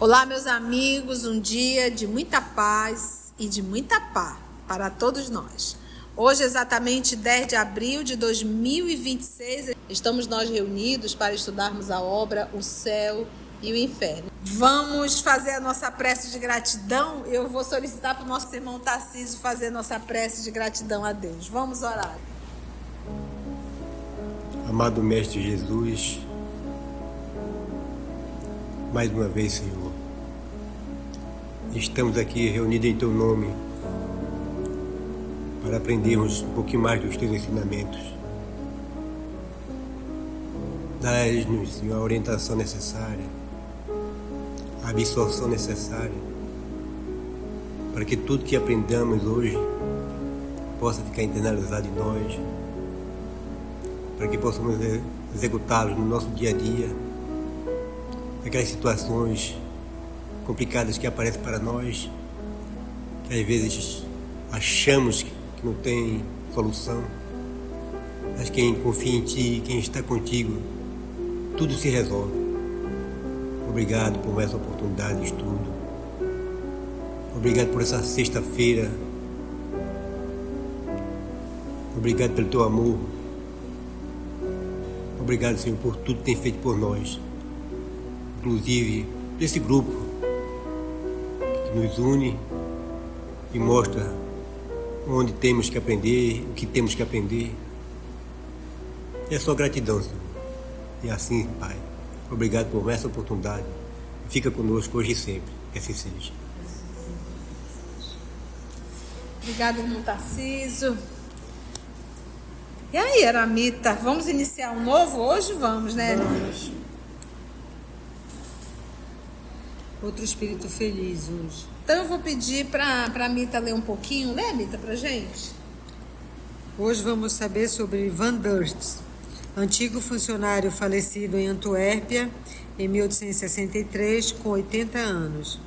Olá, meus amigos, um dia de muita paz e de muita paz para todos nós. Hoje, exatamente 10 de abril de 2026, estamos nós reunidos para estudarmos a obra O Céu e o Inferno. Vamos fazer a nossa prece de gratidão. Eu vou solicitar para o nosso irmão Tarcísio fazer nossa prece de gratidão a Deus. Vamos orar. Amado Mestre Jesus, mais uma vez, Senhor, estamos aqui reunidos em Teu nome para aprendermos um pouquinho mais dos Teus ensinamentos. Dá-nos, Senhor, a orientação necessária, a absorção necessária, para que tudo que aprendamos hoje possa ficar internalizado em nós, para que possamos executá-los no nosso dia a dia, aquelas situações complicadas que aparecem para nós, que às vezes achamos que não tem solução, mas quem confia em Ti, quem está contigo, tudo se resolve. Obrigado por essa oportunidade de estudo. Obrigado por essa sexta-feira. Obrigado pelo Teu amor. Obrigado, Senhor, por tudo que tem feito por nós, inclusive desse grupo que nos une e mostra onde temos que aprender, o que temos que aprender. É só gratidão, Senhor. E assim, Pai, obrigado por essa oportunidade. Fica conosco hoje e sempre. Que assim seja. Obrigada, irmão Tarcísio. E aí, Aramita, vamos iniciar um novo hoje? Vamos, né? Vamos. Outro espírito feliz hoje. Então eu vou pedir para a Mita ler um pouquinho. Lê, Mita, pra gente. Hoje vamos saber sobre Van Durst, antigo funcionário falecido em Antuérpia em 1863, com 80 anos.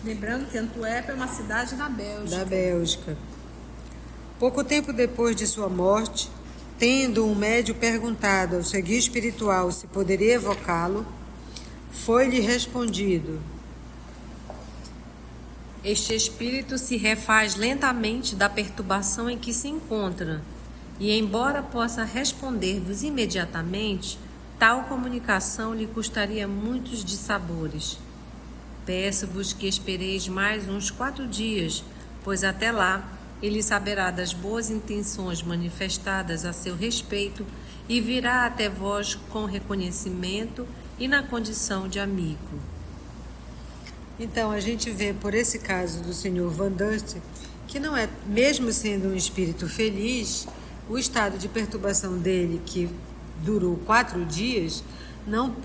Lembrando que Antuérpia é uma cidade na Bélgica. Da Bélgica. Pouco tempo depois de sua morte, tendo um médium perguntado ao seu guia espiritual se poderia evocá-lo, foi-lhe respondido: este espírito se refaz lentamente da perturbação em que se encontra, e embora possa responder-vos imediatamente, tal comunicação lhe custaria muitos dissabores. Peço-vos que espereis mais uns 4 dias, pois até lá ele saberá das boas intenções manifestadas a seu respeito e virá até vós com reconhecimento e na condição de amigo. Então, a gente vê por esse caso do Sr. Van Durst, que não é, mesmo sendo um espírito feliz, o estado de perturbação dele, que durou 4 dias,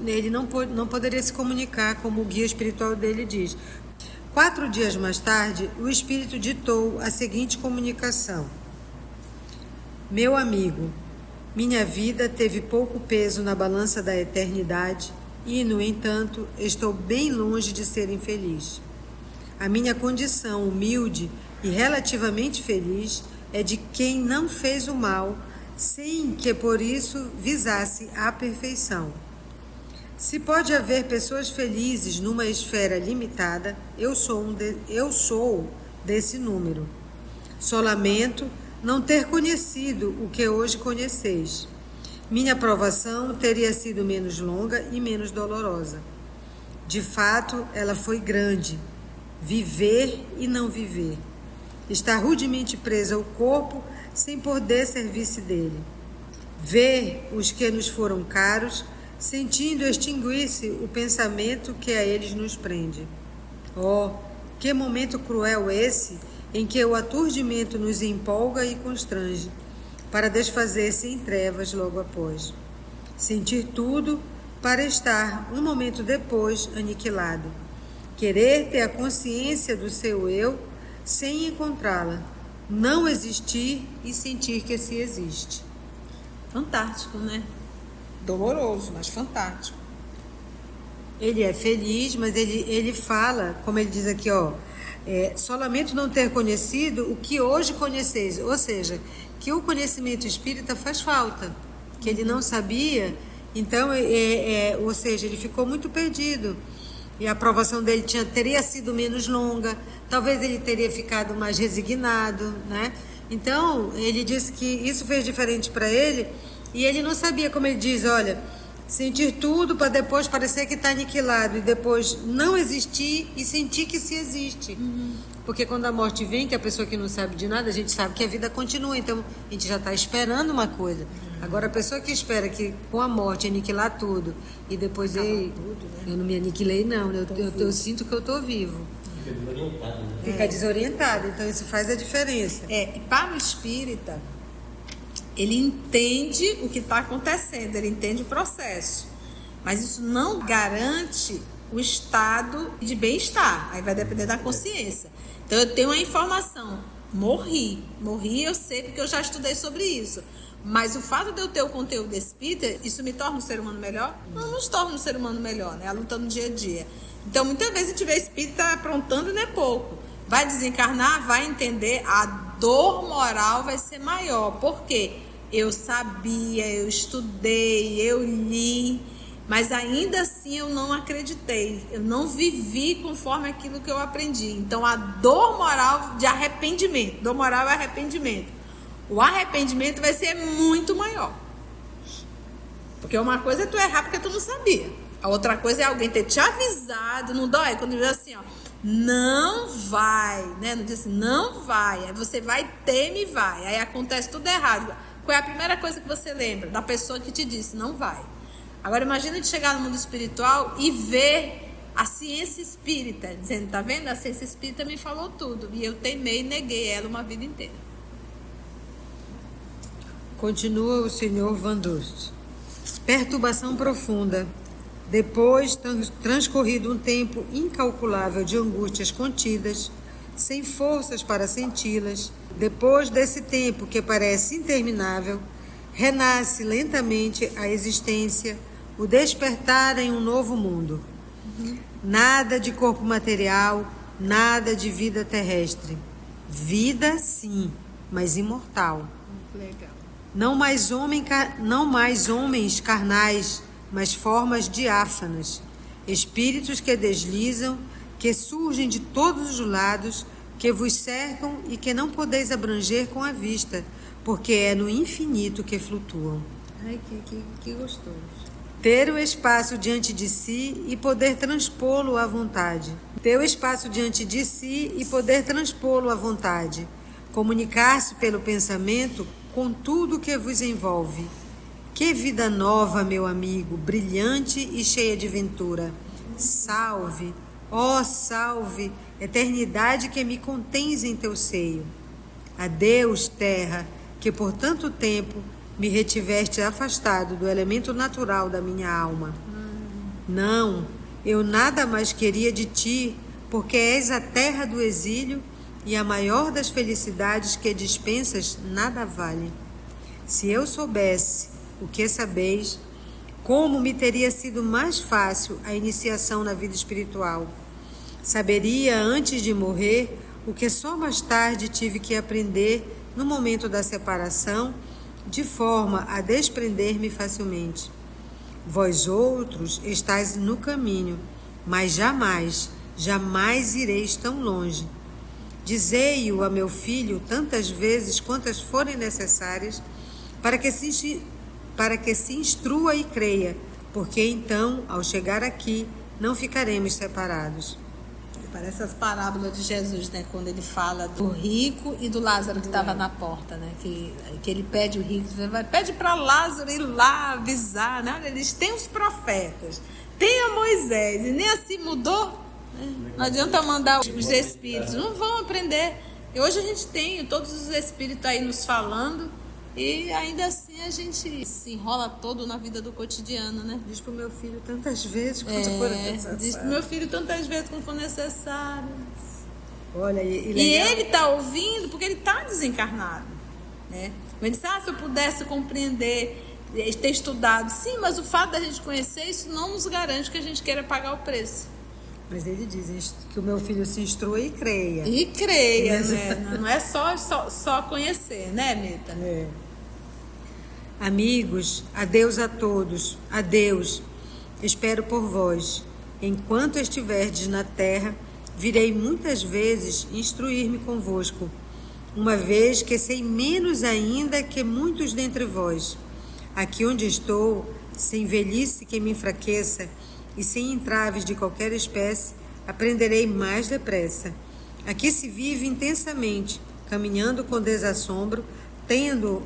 ele não poderia se comunicar, como o guia espiritual dele diz. 4 dias mais tarde, o espírito ditou a seguinte comunicação: meu amigo, minha vida teve pouco peso na balança da eternidade e, no entanto, estou bem longe de ser infeliz. A minha condição humilde e relativamente feliz é de quem não fez o mal, sem que por isso visasse a perfeição. Se pode haver pessoas felizes numa esfera limitada, eu sou desse número. Só lamento não ter conhecido o que hoje conheceis. Minha provação teria sido menos longa e menos dolorosa. De fato, ela foi grande. Viver e não viver. Estar rudemente presa ao corpo sem poder servir-se dele. Ver os que nos foram caros, sentindo extinguir-se o pensamento que a eles nos prende. Oh, que momento cruel esse, em que o aturdimento nos empolga e constrange, para desfazer-se em trevas logo após. Sentir tudo para estar um momento depois aniquilado. Querer ter a consciência do seu eu sem encontrá-la. Não existir e sentir que se existe. Fantástico, né? Doloroso, mas fantástico. Ele é feliz, mas ele fala, como ele diz aqui, só lamento não ter conhecido o que hoje conheceis. Ou seja, que o conhecimento espírita faz falta, que ele não sabia, então, ou seja, ele ficou muito perdido. e a aprovação dele teria sido menos longa, talvez ele teria ficado mais resignado, né? Então, ele disse que isso fez diferente para ele, e ele não sabia, como ele diz, olha, sentir tudo para depois parecer que está aniquilado, e depois não existir e sentir que se existe. Porque quando a morte vem, que a pessoa que não sabe de nada, a gente sabe que a vida continua, então a gente já está esperando uma coisa. Agora, a pessoa que espera que com a morte aniquilar tudo, e depois eu não me aniquilei, não, eu sinto que eu estou vivo. Fica desorientado, então isso faz a diferença. E para o espírita, ele entende o que está acontecendo, ele entende o processo, mas isso não garante o estado de bem-estar, aí vai depender da consciência. Então eu tenho uma informação, morri eu sei porque eu já estudei sobre isso, mas o fato de eu ter o conteúdo espírita, isso me torna um ser humano melhor? Não nos torna um ser humano melhor, né? A luta no dia a dia. Então muitas vezes a gente vê espírita aprontando, não é pouco, vai desencarnar, vai entender, a dor moral vai ser maior, porque eu sabia, eu estudei, eu li, mas ainda assim eu não acreditei, eu não vivi conforme aquilo que eu aprendi. Então a dor moral de arrependimento, dor moral é arrependimento, o arrependimento vai ser muito maior, porque uma coisa é tu errar porque tu não sabia, a outra coisa é alguém ter te avisado. Não dói? Quando diz assim, ó, não vai, né? Não diz assim, não vai, aí você vai, teme e vai, aí acontece tudo errado. Qual é a primeira coisa que você lembra? Da pessoa que te disse, não vai. Agora imagina de chegar no mundo espiritual e ver a ciência espírita, dizendo, tá vendo? A ciência espírita me falou tudo, e eu teimei e neguei ela uma vida inteira. Continua o senhor Van Dost. Perturbação profunda. Depois, transcorrido um tempo incalculável de angústias contidas, sem forças para senti-las, depois desse tempo que parece interminável, renasce lentamente a existência, o despertar em um novo mundo. Nada de corpo material, nada de vida terrestre. Vida, sim, mas imortal. Legal. Não mais homens carnais, mas formas diáfanas, espíritos que deslizam, que surgem de todos os lados, que vos cercam e que não podeis abranger com a vista, porque é no infinito que flutuam. Ai, que gostoso. Ter o espaço diante de si e poder transpô-lo à vontade. Ter o espaço diante de si e poder transpô-lo à vontade. Comunicar-se pelo pensamento com tudo que vos envolve. Que vida nova, meu amigo, brilhante e cheia de ventura. Salve, ó salve, eternidade que me contens em teu seio. Adeus, terra, que por tanto tempo me retiveste afastado do elemento natural da minha alma. Não, eu nada mais queria de ti, porque és a terra do exílio e a maior das felicidades que dispensas nada vale. Se eu soubesse o que sabeis, como me teria sido mais fácil a iniciação na vida espiritual. Saberia antes de morrer o que só mais tarde tive que aprender no momento da separação, de forma a desprender-me facilmente. Vós outros estáis no caminho, mas jamais ireis tão longe. Dizei-o a meu filho tantas vezes quantas forem necessárias, para que se instrua e creia, porque então, ao chegar aqui, não ficaremos separados. Parece as parábolas de Jesus, né? Quando ele fala do rico e do Lázaro que estava na porta, né? Que ele pede o rico, pede para Lázaro ir lá avisar, né? Eles têm os profetas, tem a Moisés, e nem assim mudou. Né? Não adianta mandar os espíritos, não vão aprender. E hoje a gente tem todos os espíritos aí nos falando, e ainda assim a gente se enrola todo na vida do cotidiano, né? Diz pro meu filho tantas vezes quanto for necessário. Diz pro meu filho tantas vezes como for necessário. Olha, e ele tá ouvindo porque ele tá desencarnado, né? Ele disse, se eu pudesse compreender, ter estudado. Sim, mas o fato da gente conhecer isso não nos garante que a gente queira pagar o preço. Mas ele diz que o meu filho se instrua e creia. E creia, né? Não é só conhecer, né, Mita? É. Amigos, adeus a todos, adeus. Espero por vós. enquanto estiverdes na terra, virei muitas vezes instruir-me convosco, uma vez que sei menos ainda que muitos dentre vós. Aqui onde estou, sem velhice que me enfraqueça e sem entraves de qualquer espécie, aprenderei mais depressa. Aqui se vive intensamente, caminhando com desassombro, tendo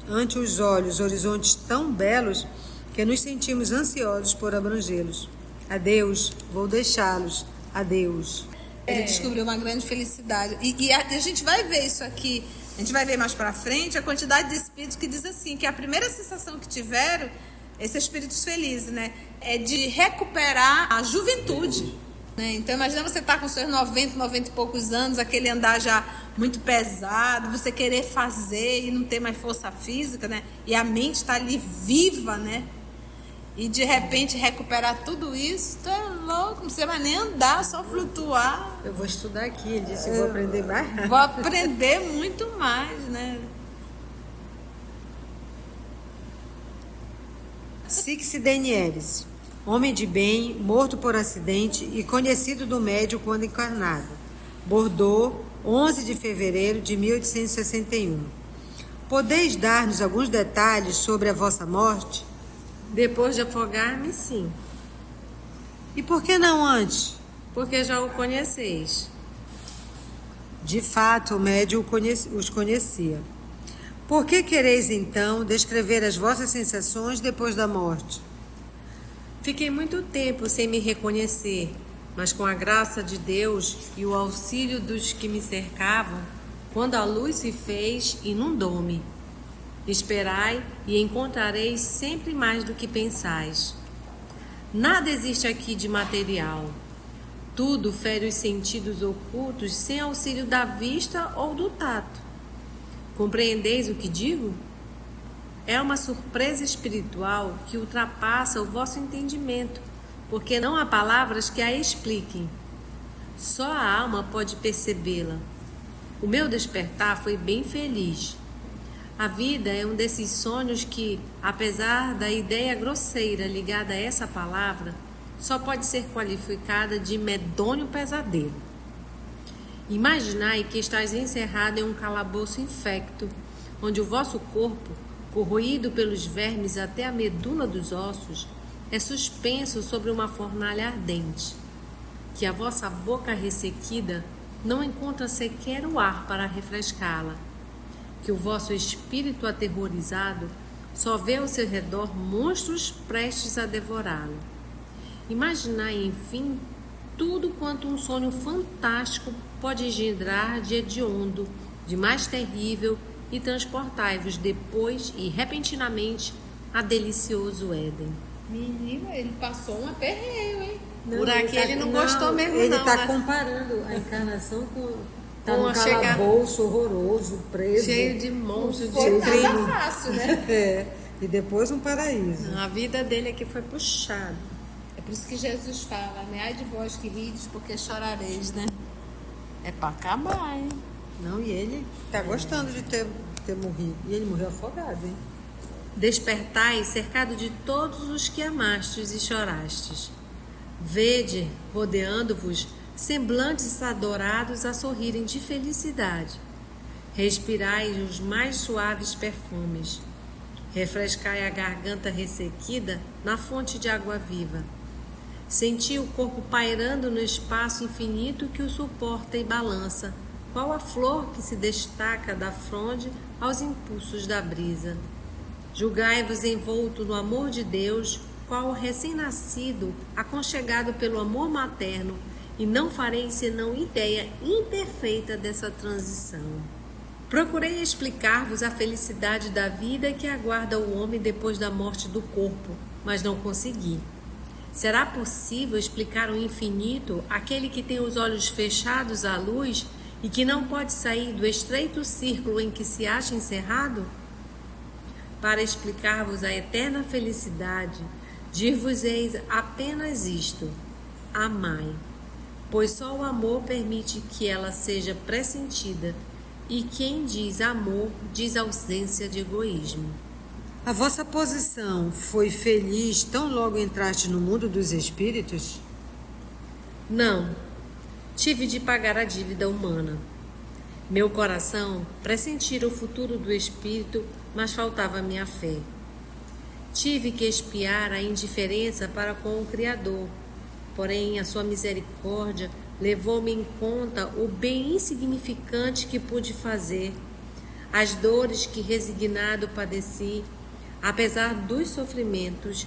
ante os olhos horizontes tão belos que nos sentimos ansiosos por abrangê-los. Adeus, vou deixá-los. Adeus. Ele descobriu uma grande felicidade. E a gente vai ver isso aqui, a gente vai ver mais pra frente, a quantidade de espíritos que diz assim, que a primeira sensação que tiveram, esses espíritos felizes, né, é de recuperar a juventude. Né? Então, imagina você estar com seus 90 e poucos anos, aquele andar já muito pesado, você querer fazer e não ter mais força física, né? E a mente está ali viva, né? E de repente recuperar tudo isso, tu é louco, não precisa mais nem andar, só flutuar. Eu vou estudar aqui, ele disse, eu vou aprender mais. Vou aprender muito mais, né? Six Denieres, homem de bem, morto por acidente e conhecido do médium quando encarnado. Bordeaux, 11 de fevereiro de 1861. Podeis dar-nos alguns detalhes sobre a vossa morte? Depois de afogar-me, sim, E por que não antes? porque já o conheceis. De fato, o médium os conhecia. Por que quereis, então, descrever as vossas sensações depois da morte? Fiquei muito tempo sem me reconhecer, mas com a graça de Deus e o auxílio dos que me cercavam, quando a luz se fez, inundou-me. Esperai e encontrareis sempre mais do que pensais. Nada existe aqui de material. Tudo fere os sentidos ocultos sem auxílio da vista ou do tato. Compreendeis o que digo? É uma surpresa espiritual que ultrapassa o vosso entendimento, porque não há palavras que a expliquem. Só a alma pode percebê-la. O meu despertar foi bem feliz. A vida é um desses sonhos que, apesar da ideia grosseira ligada a essa palavra, só pode ser qualificada de medonho pesadelo. Imaginai que estáis encerrado em um calabouço infecto, onde o vosso corpo, corroído pelos vermes até a medula dos ossos, é suspenso sobre uma fornalha ardente, que a vossa boca ressequida não encontra sequer o ar para refrescá-la, que o vosso espírito aterrorizado só vê ao seu redor monstros prestes a devorá-lo. Imaginai, enfim, tudo quanto um sonho fantástico pode engendrar de hediondo, de mais terrível, e transportai-vos depois e repentinamente a delicioso Éden. Menina, ele passou um aperreio, hein? Por aqui ele não gostou mesmo, ele não. está Mas comparando a encarnação com tá Com num a chegar- calabouço horroroso, preso. cheio de monstros, Foi de crime. nada fácil, né? É, e depois um paraíso. A vida dele aqui foi puxada. É por isso que Jesus fala, né? Ai de vós que rides, porque chorareis, né? É pra acabar, hein? Não, e ele está gostando de ter morrido. E ele morreu afogado, hein? Despertai, cercado de todos os que amastes e chorastes. Vede, rodeando-vos, semblantes adorados a sorrirem de felicidade. Respirai os mais suaves perfumes. Refrescai a garganta ressequida na fonte de água viva. Senti o corpo pairando no espaço infinito que o suporta e balança, qual a flor que se destaca da fronde aos impulsos da brisa. Julgai-vos envolto no amor de Deus, qual o recém-nascido, aconchegado pelo amor materno, e não farei senão ideia imperfeita dessa transição. Procurei explicar-vos a felicidade da vida que aguarda o homem depois da morte do corpo, mas não consegui. Será possível explicar o infinito àquele que tem os olhos fechados à luz e que não pode sair do estreito círculo em que se acha encerrado? Para explicar-vos a eterna felicidade, dir-vos-eis apenas isto: amai, pois só o amor permite que ela seja pressentida, e quem diz amor diz ausência de egoísmo. A vossa posição foi feliz tão logo entraste no mundo dos espíritos? Não, tive de pagar a dívida humana. Meu coração pressentira o futuro do espírito, mas faltava minha fé. Tive que expiar a indiferença para com o Criador, porém a sua misericórdia levou-me em conta o bem insignificante que pude fazer, as dores que resignado padeci, apesar dos sofrimentos,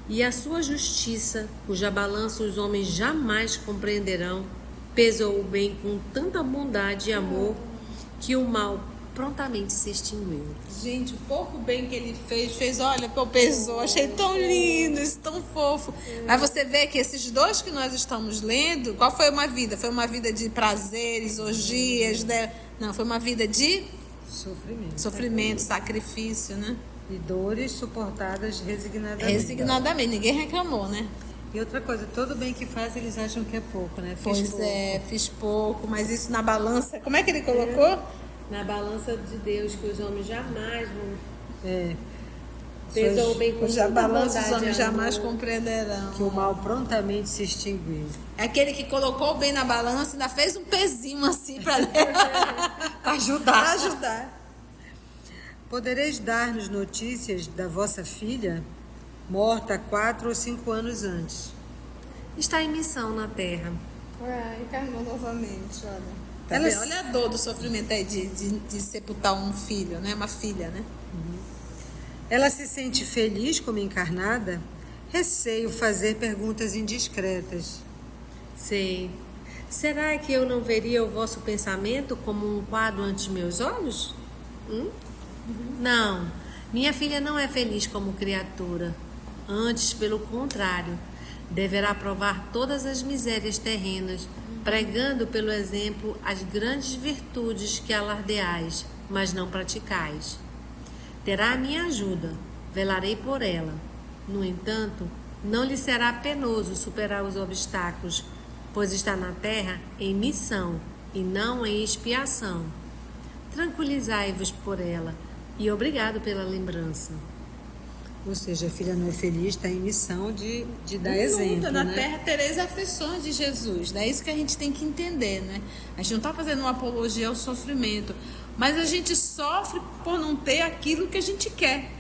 e a sua justiça, cuja balança os homens jamais compreenderão, pesou o bem com tanta bondade e amor que o mal prontamente se extinguiu. Gente, o pouco bem que ele fez, olha, pô, pesou, achei tão lindo, isso tão fofo. Aí você vê que esses dois que nós estamos lendo, qual foi uma vida? Foi uma vida de prazeres, orgias, né? Não, foi uma vida de sofrimento, sacrifício, né? E dores suportadas resignadamente. Resignadamente, ninguém reclamou, né? E outra coisa, todo bem que faz, eles acham que é pouco, né? Fiz pouco, mas isso na balança, como é que ele colocou? Na balança de Deus, que os homens jamais vão... Pesou o bem com Cuja tanta balança os bondade homens e jamais amor. compreenderão. Que o mal prontamente se extinguiu. É aquele que colocou o bem na balança e ainda fez um pezinho assim para ajudar. Podereis dar-nos notícias da vossa filha, morta 4 ou 5 anos antes? Está em missão na terra. Encarnou novamente, olha. Tá Ela- vendo? Olha a dor do sofrimento aí de sepultar um filho, né? Uma filha, né? Ela se sente feliz como encarnada? Receio fazer perguntas indiscretas. Sei. Será que eu não veria o vosso pensamento como um quadro ante meus olhos? Não, minha filha não é feliz como criatura. Antes, pelo contrário, deverá provar todas as misérias terrenas, pregando pelo exemplo as grandes virtudes que alardeais, mas não praticais. Terá a minha ajuda, velarei por ela. No entanto, não lhe será penoso superar os obstáculos, pois está na terra em missão e não em expiação. Tranquilizai-vos por ela e obrigado pela lembrança. Ou seja, a filha não é feliz, está em missão de dar exemplo, Na né? terra tereis aflições de Jesus, né? É isso que a gente tem que entender, né? A gente não está fazendo uma apologia ao sofrimento, mas a gente sofre por não ter aquilo que a gente quer.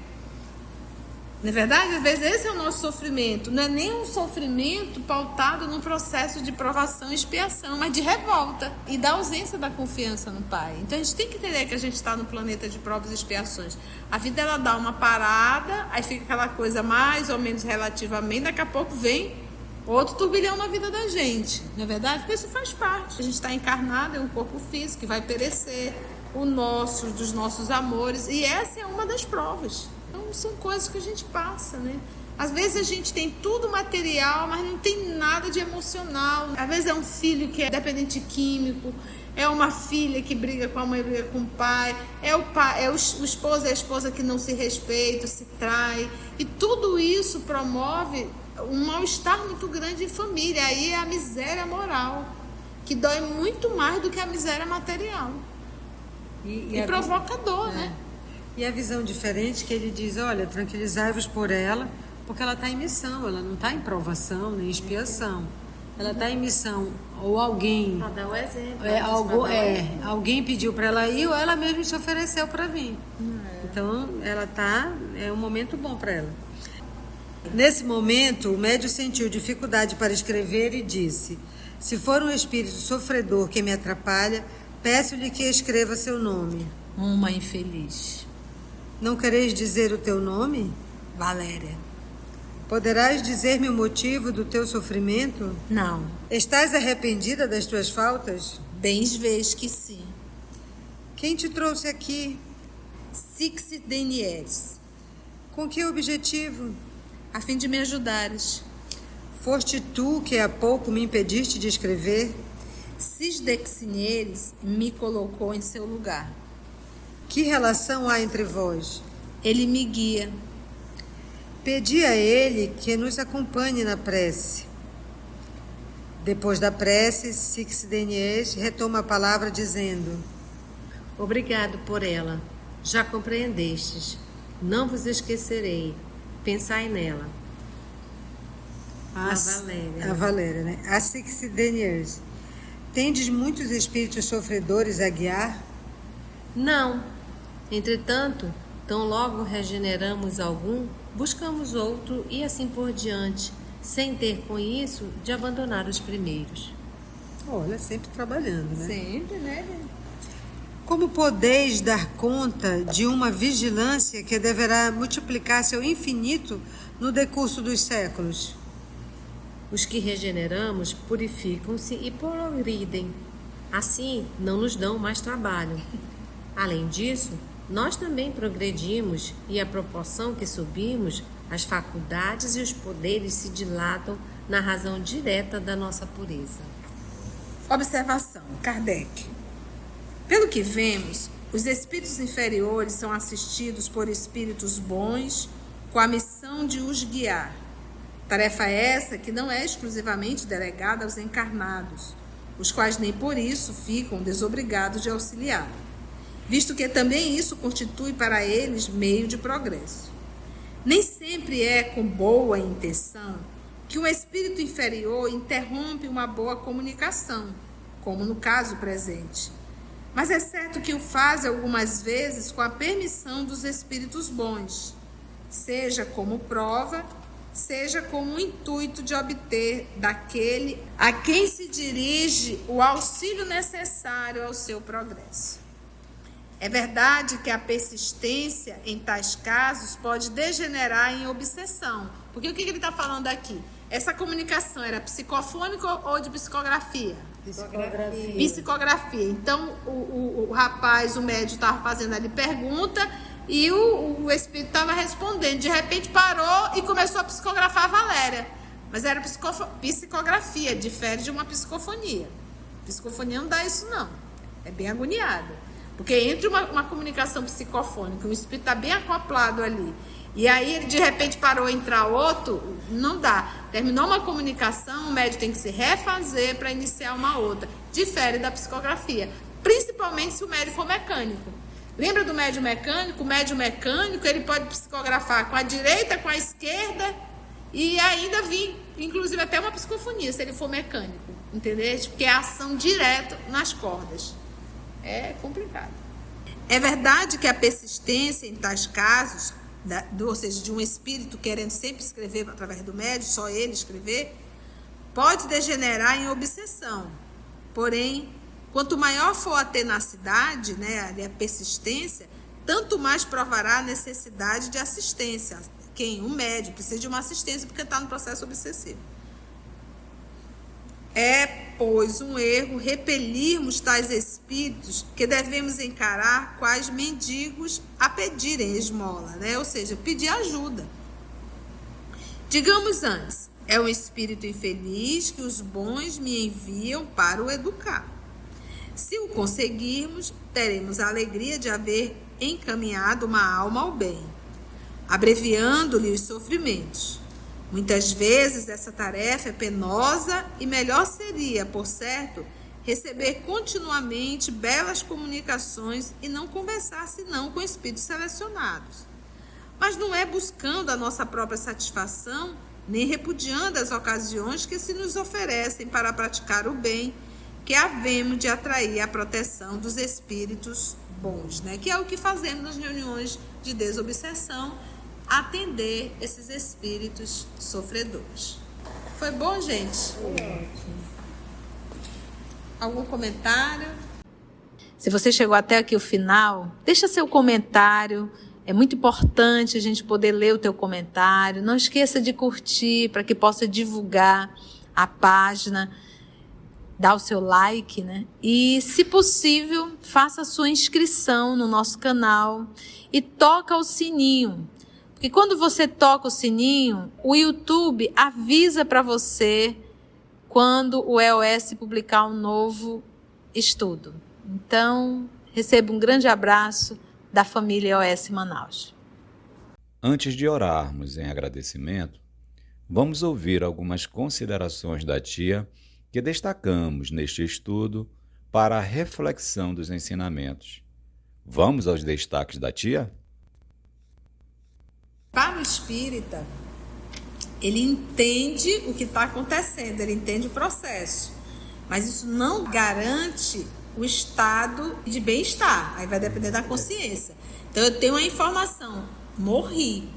Não é verdade? Às vezes esse é o nosso sofrimento. Não é nem um sofrimento pautado num processo de provação e expiação, mas de revolta e da ausência da confiança no Pai. Então a gente tem que entender que a gente está no planeta de provas e expiações. A vida ela dá uma parada, aí fica aquela coisa mais ou menos relativamente, daqui a pouco vem outro turbilhão na vida da gente. Não é verdade? Porque isso faz parte. A gente está encarnado em um corpo físico que vai perecer, dos nossos amores, e essa é uma das provas. Então, são coisas que a gente passa, né? Às vezes a gente tem tudo material, mas não tem nada de emocional. Às vezes é um filho que é dependente químico, é uma filha que briga com a mãe, briga com o pai, é o esposo e a esposa que não se respeitam, se traem. E tudo isso promove um mal-estar muito grande em família. Aí é a miséria moral, que dói muito mais do que a miséria material. E provoca dor, né? E a visão diferente que ele diz, olha, tranquilizai-vos por ela, porque ela está em missão, ela não está em provação nem expiação. Ela está em missão, ou alguém... Para dar o exemplo. Alguém pediu para ela ir, ou ela mesma se ofereceu para vir. Então, é um momento bom para ela. Nesse momento, o médium sentiu dificuldade para escrever e disse, se for um espírito sofredor que me atrapalha, peço-lhe que escreva seu nome. Uma infeliz. Não quereis dizer o teu nome? Valéria. Poderás dizer-me o motivo do teu sofrimento? Não. Estás arrependida das tuas faltas? Bens vês que sim. Quem te trouxe aqui? Sixte Denieres. Com que objetivo? A fim de me ajudares. Foste tu que há pouco me impediste de escrever? Cisdexieres me colocou em seu lugar. Que relação há entre vós? Ele me guia. Pedi a ele que nos acompanhe na prece. Depois da prece, Sixte Denieres retoma a palavra dizendo, Obrigado por ela. Já compreendestes. Não vos esquecerei. Pensai nela. A Valéria, né? A Sixideniers. Tendes muitos espíritos sofredores a guiar? Não. Entretanto, tão logo regeneramos algum, buscamos outro e assim por diante, sem ter com isso de abandonar os primeiros. Olha, sempre trabalhando, né? Sempre, né? Como podeis dar conta de uma vigilância que deverá multiplicar-se ao infinito no decurso dos séculos? Os que regeneramos purificam-se e progridem. Assim, não nos dão mais trabalho. Além disso, nós também progredimos e, à proporção que subimos, as faculdades e os poderes se dilatam na razão direta da nossa pureza. Observação, Kardec. Pelo que vemos, os espíritos inferiores são assistidos por espíritos bons com a missão de os guiar. Tarefa essa que não é exclusivamente delegada aos encarnados, os quais nem por isso ficam desobrigados de auxiliar, visto que também isso constitui para eles meio de progresso. Nem sempre é com boa intenção que um espírito inferior interrompe uma boa comunicação, como no caso presente. Mas é certo que o faz algumas vezes com a permissão dos espíritos bons, seja como prova, seja como o intuito de obter daquele a quem se dirige o auxílio necessário ao seu progresso. É verdade que a persistência em tais casos pode degenerar em obsessão. Porque o que ele está falando aqui? Essa comunicação era psicofônica ou de psicografia? Psicografia. Então, o rapaz, o médium, estava fazendo ali pergunta e o espírito estava respondendo. De repente parou e começou a psicografar a Valéria. Mas era psicografia, difere de uma psicofonia. Psicofonia não dá isso, não. É bem agoniada. Porque entre uma comunicação psicofônica, o espírito está bem acoplado ali, e aí ele de repente parou a entrar outro, não dá. Terminou uma comunicação, o médium tem que se refazer para iniciar uma outra. Difere da psicografia, principalmente se o médium for mecânico. Lembra do médium mecânico? O médium mecânico, ele pode psicografar com a direita, com a esquerda, e ainda vir, inclusive até uma psicofonia, se ele for mecânico, entendeu? Porque é ação direta nas cordas. É complicado. É verdade que a persistência em tais casos, ou seja, de um espírito querendo sempre escrever através do médium, só ele escrever, pode degenerar em obsessão. Porém, quanto maior for a tenacidade, né, a persistência, tanto mais provará a necessidade de assistência. Quem? O médium precisa de uma assistência porque está no processo obsessivo. É, pois, um erro repelirmos tais espíritos que devemos encarar quais mendigos a pedirem esmola, né? Ou seja, pedir ajuda. Digamos antes, é um espírito infeliz que os bons me enviam para o educar. Se o conseguirmos, teremos a alegria de haver encaminhado uma alma ao bem, abreviando-lhe os sofrimentos. Muitas vezes essa tarefa é penosa e melhor seria, por certo, receber continuamente belas comunicações e não conversar senão com espíritos selecionados. Mas não é buscando a nossa própria satisfação, nem repudiando as ocasiões que se nos oferecem para praticar o bem, que havemos de atrair a proteção dos espíritos bons, né? Que é o que fazemos nas reuniões de desobsessão, atender esses espíritos sofredores. Foi bom, gente? Algum comentário? Se você chegou até aqui o final, deixa seu comentário. É muito importante a gente poder ler o teu comentário. Não esqueça de curtir para que possa divulgar a página. Dá o seu like, né? E, se possível, faça a sua inscrição no nosso canal e toca o sininho. Porque quando você toca o sininho, o YouTube avisa para você quando o EOS publicar um novo estudo. Então, receba um grande abraço da família EOS Manaus. Antes de orarmos em agradecimento, vamos ouvir algumas considerações da tia que destacamos neste estudo para a reflexão dos ensinamentos. Vamos aos destaques da tia? Para o espírita, Ele entende o que está acontecendo, ele entende o processo. Mas isso não garante o estado de bem-estar. Aí vai depender da consciência. Então eu tenho a informação, morri,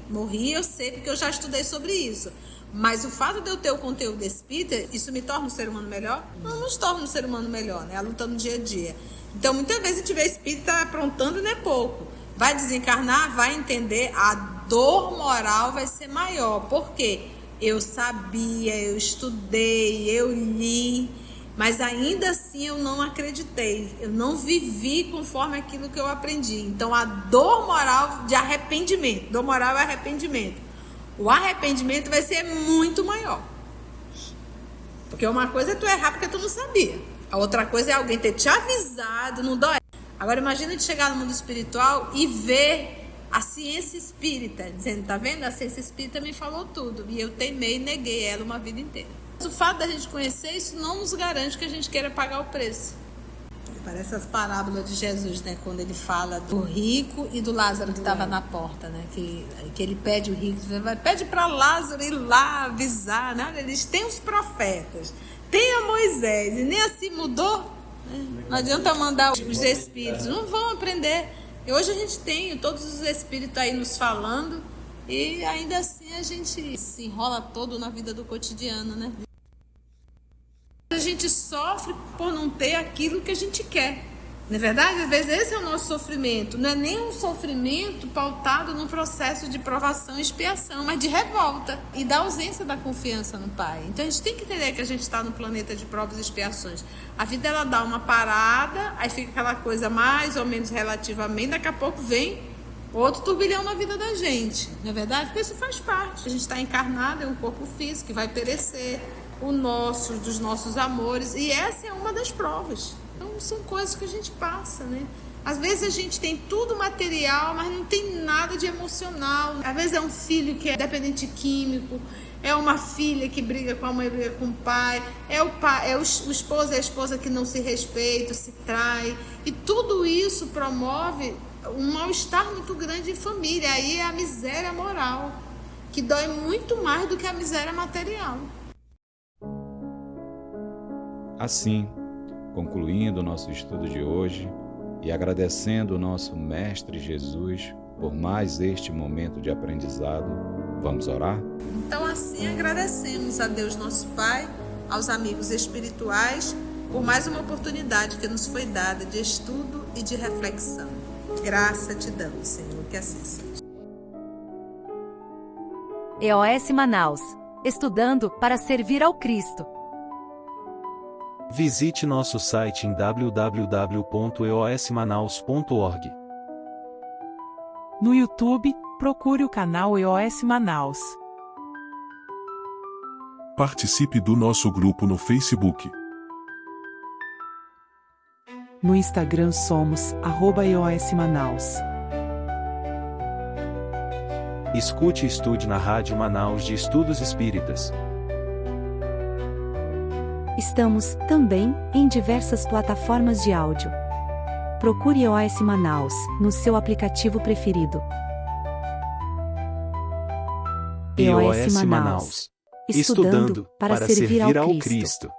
eu sei porque eu já estudei sobre isso. Mas o fato de eu ter o conteúdo espírita, isso me torna um ser humano melhor? Não nos torna um ser humano melhor, né? A luta no dia a dia. Então muitas vezes a gente vê espírita aprontando, não é pouco. Vai desencarnar, vai entender, a dor moral vai ser maior. Por quê? Eu sabia, eu estudei, eu li, mas ainda assim eu não acreditei. Eu não vivi conforme aquilo que eu aprendi. Então a dor moral de arrependimento, dor moral é arrependimento. O arrependimento vai ser muito maior. Porque uma coisa é tu errar porque tu não sabia. A outra coisa é alguém ter te avisado, não dói. Agora imagina de chegar no mundo espiritual e ver a ciência espírita, dizendo, tá vendo? A ciência espírita me falou tudo. E eu teimei e neguei ela uma vida inteira. Mas o fato da gente conhecer isso não nos garante que a gente queira pagar o preço. Parece as parábolas de Jesus, né? Quando ele fala do rico e do Lázaro que estava na porta, né? Que ele pede o rico, pede para Lázaro ir lá avisar, né? Eles têm os profetas, tem a Moisés, e nem assim mudou. Né? Não adianta mandar os espíritos, não vão aprender. E hoje a gente tem todos os espíritos aí nos falando, e ainda assim a gente se enrola todo na vida do cotidiano, né? A gente sofre por não ter aquilo que a gente quer. Não é verdade? Às vezes esse é o nosso sofrimento. Não é nem um sofrimento pautado num processo de provação e expiação, mas de revolta e da ausência da confiança no Pai. Então a gente tem que entender que a gente está no planeta de provas e expiações. A vida ela dá uma parada, aí fica aquela coisa mais ou menos relativamente, daqui a pouco vem outro turbilhão na vida da gente. Não é verdade? Porque isso faz parte. A gente está encarnado, é um corpo físico que vai perecer. Dos nossos amores, e essa é uma das provas. Então são coisas que a gente passa, né? Às vezes a gente tem tudo material, mas não tem nada de emocional. Às vezes é um filho que é dependente químico, é uma filha que briga com a mãe, briga com o pai, o esposo e a esposa que não se respeitam, se traem, e tudo isso promove um mal-estar muito grande em família. Aí é a miséria moral, que dói muito mais do que a miséria material. Assim, concluindo o nosso estudo de hoje e agradecendo o nosso Mestre Jesus por mais este momento de aprendizado, vamos orar? Então assim agradecemos a Deus nosso Pai, aos amigos espirituais, por mais uma oportunidade que nos foi dada de estudo e de reflexão. Graça te damos, Senhor, que assim seja. EOS Manaus. Estudando para servir ao Cristo. Visite nosso site em www.eosmanaus.org. No YouTube, procure o canal EOS Manaus. Participe do nosso grupo no Facebook. No Instagram somos @EOS Manaus. Escute e estude na Rádio Manaus de Estudos Espíritas. Estamos, também, em diversas plataformas de áudio. Procure EOS Manaus, no seu aplicativo preferido. EOS Manaus. Estudando para servir ao Cristo.